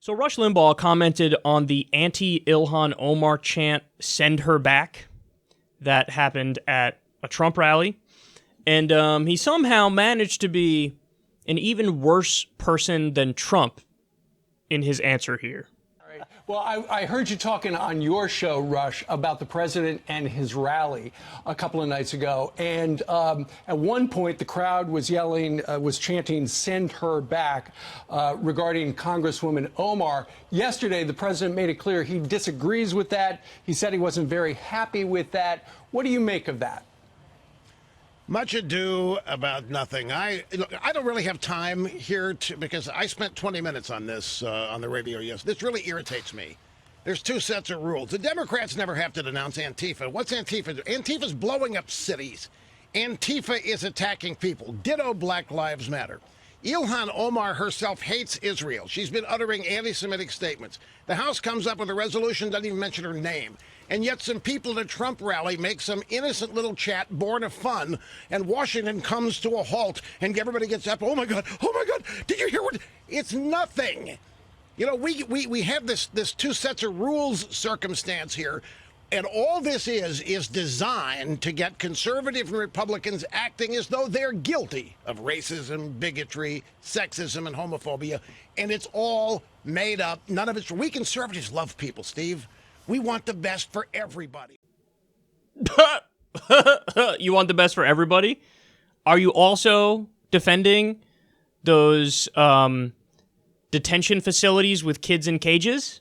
So Rush Limbaugh commented on the Anti-Ilhan Omar chant, "Send her back," that happened at a Trump rally. And he somehow managed to be an even worse person than Trump in his answer here. Well, I heard you talking on your show, Rush, about the president and his rally a couple of nights ago. And at one point, the crowd was chanting, "Send her back," regarding Congresswoman Omar. Yesterday, the president made it clear he disagrees with that. He said he wasn't very happy with that. What do you make of that? Much ado about nothing. I don't really have time here because I spent 20 minutes on this on the radio yesterday. This really irritates me. There's two sets of rules. The Democrats never have to denounce Antifa. What's Antifa do? Antifa's blowing up cities. Antifa is attacking people. Ditto Black Lives Matter. Ilhan Omar herself hates Israel. She's been uttering anti-Semitic statements. The House comes up with a resolution, doesn't even mention her name. And yet some people at a Trump rally make some innocent little chat born of fun, and Washington comes to a halt, and everybody gets up, oh my God, did you hear what? It's nothing. You know, we have this two sets of rules circumstance here, and all this is designed to get conservative and Republicans acting as though they're guilty of racism, bigotry, sexism, and homophobia, and it's all made up. None of it's, we conservatives love people, Steve. We want the best for everybody. You want the best for everybody? Are you also defending those detention facilities with kids in cages?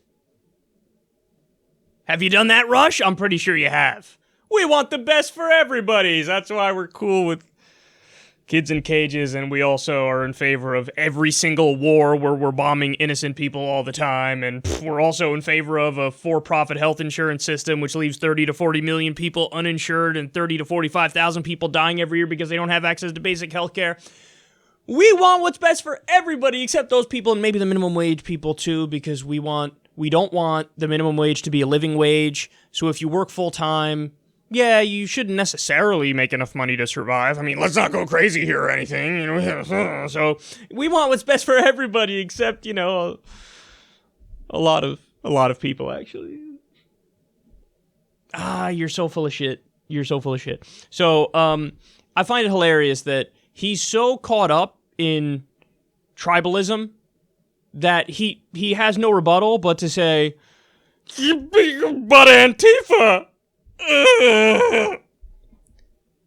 Have you done that, Rush? I'm pretty sure you have. We want the best for everybody. That's why we're cool with kids in cages, and we also are in favor of every single war where we're bombing innocent people all the time, and we're also in favor of a for-profit health insurance system which leaves 30 to 40 million people uninsured and 30 to 45,000 people dying every year because they don't have access to basic health care. We want what's best for everybody except those people, and maybe the minimum wage people too, because we don't want the minimum wage to be a living wage. So if you work full-time, yeah, you shouldn't necessarily make enough money to survive. I mean, let's not go crazy here or anything, you know. So we want what's best for everybody, except, you know, a lot of people actually. You're so full of shit. You're so full of shit. So I find it hilarious that he's so caught up in tribalism that he has no rebuttal but to say, "But Antifa."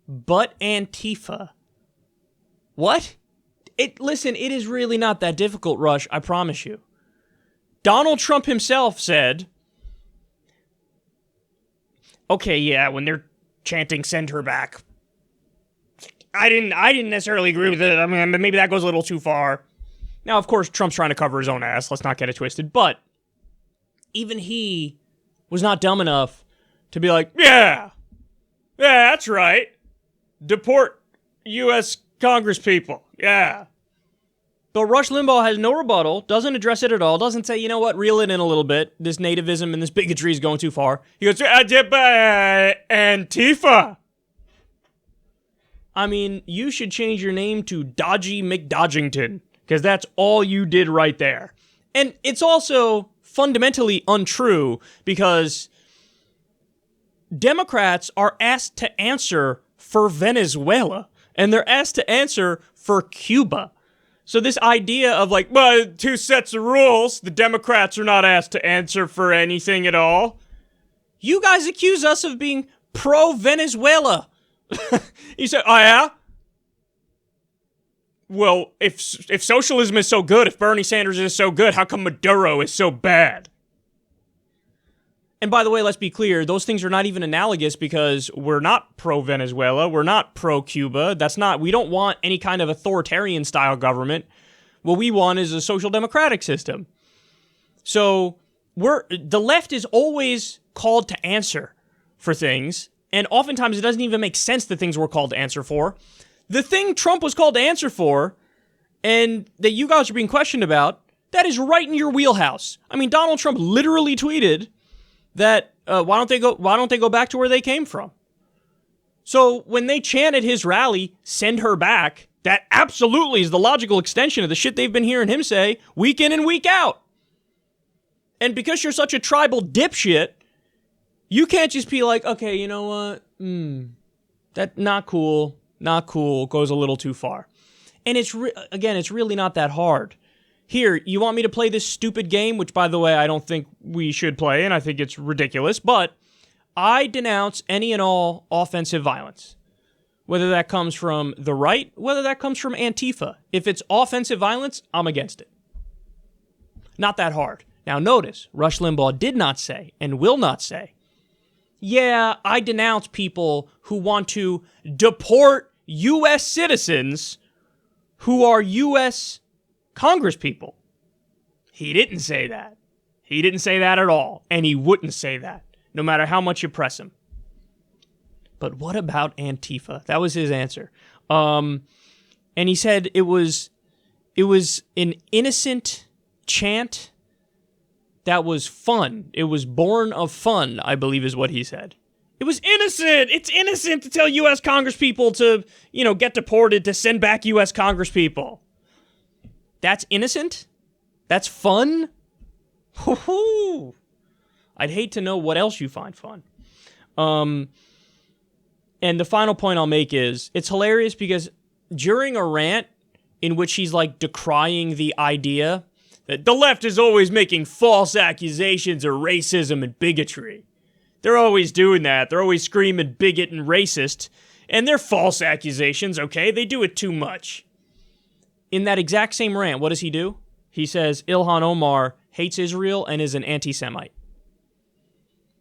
But Antifa. What? Listen, it is really not that difficult, Rush, I promise you. Donald Trump himself said, okay, yeah, when they're chanting "send her back," I didn't necessarily agree with it. I mean, maybe that goes a little too far. Now, of course, Trump's trying to cover his own ass. Let's not get it twisted. But even he was not dumb enough to be like, yeah, that's right. Deport U.S. Congress people. Yeah. But Rush Limbaugh has no rebuttal, doesn't address it at all, doesn't say, you know what, reel it in a little bit. This nativism and this bigotry is going too far. He goes, Antifa. I mean, you should change your name to Dodgy McDodgington, because that's all you did right there. And it's also fundamentally untrue, because Democrats are asked to answer for Venezuela, and they're asked to answer for Cuba. So this idea of like, well, two sets of rules, the Democrats are not asked to answer for anything at all. You guys accuse us of being pro-Venezuela. You say, oh yeah? Well, if socialism is so good, if Bernie Sanders is so good, how come Maduro is so bad? And by the way, let's be clear, those things are not even analogous because we're not pro-Venezuela, we're not pro-Cuba, we don't want any kind of authoritarian style government. What we want is a social democratic system. So the left is always called to answer for things, and oftentimes it doesn't even make sense the things we're called to answer for. The thing Trump was called to answer for, and that you guys are being questioned about, that is right in your wheelhouse. I mean, Donald Trump literally tweeted that why don't they go back to where they came from? So when they chant at his rally, "Send her back," that absolutely is the logical extension of the shit they've been hearing him say week in and week out. And because you're such a tribal dipshit, you can't just be like, okay, you know what? That not cool, goes a little too far. And it's really not that hard. Here, you want me to play this stupid game, which, by the way, I don't think we should play, and I think it's ridiculous, but I denounce any and all offensive violence. Whether that comes from the right, whether that comes from Antifa. If it's offensive violence, I'm against it. Not that hard. Now notice, Rush Limbaugh did not say, and will not say, yeah, I denounce people who want to deport U.S. citizens who are U.S. congresspeople. He didn't say that. He didn't say that at all, and he wouldn't say that, no matter how much you press him. But what about Antifa? That was his answer. And he said it was an innocent chant that was fun. It was born of fun, I believe is what he said. It was innocent. It's innocent to tell U.S. congresspeople to, get deported, to send back U.S. congresspeople. That's innocent? That's fun? Hoo-hoo. I'd hate to know what else you find fun. And the final point I'll make is, it's hilarious because during a rant in which he's like decrying the idea that the left is always making false accusations of racism and bigotry. They're always doing that. They're always screaming bigot and racist. And they're false accusations, okay? They do it too much. In that exact same rant, what does he do? He says Ilhan Omar hates Israel and is an anti-Semite.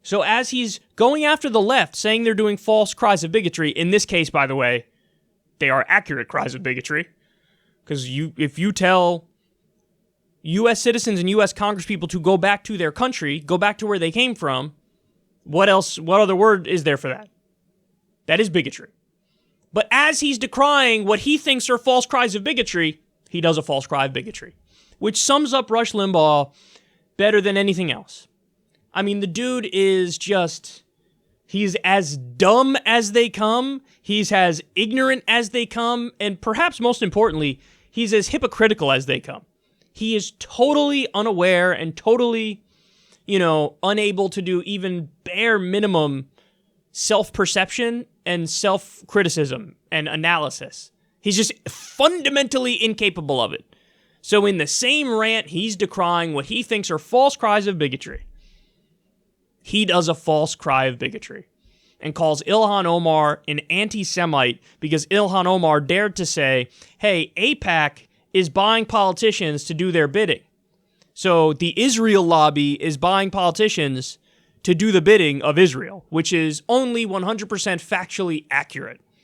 So as he's going after the left, saying they're doing false cries of bigotry, in this case, by the way, they are accurate cries of bigotry. Because if you tell U.S. citizens and U.S. congresspeople to go back to their country, go back to where they came from, what other word is there for that? That is bigotry. But as he's decrying what he thinks are false cries of bigotry, he does a false cry of bigotry. Which sums up Rush Limbaugh better than anything else. I mean, the dude is he's as dumb as they come, he's as ignorant as they come, and perhaps most importantly, he's as hypocritical as they come. He is totally unaware and totally, unable to do even bare minimum self-perception and self-criticism and analysis. He's just fundamentally incapable of it. So in the same rant, he's decrying what he thinks are false cries of bigotry. He does a false cry of bigotry and calls Ilhan Omar an anti-Semite because Ilhan Omar dared to say, hey, AIPAC is buying politicians to do their bidding. So the Israel lobby is buying politicians to do the bidding of Israel, which is only 100% factually accurate.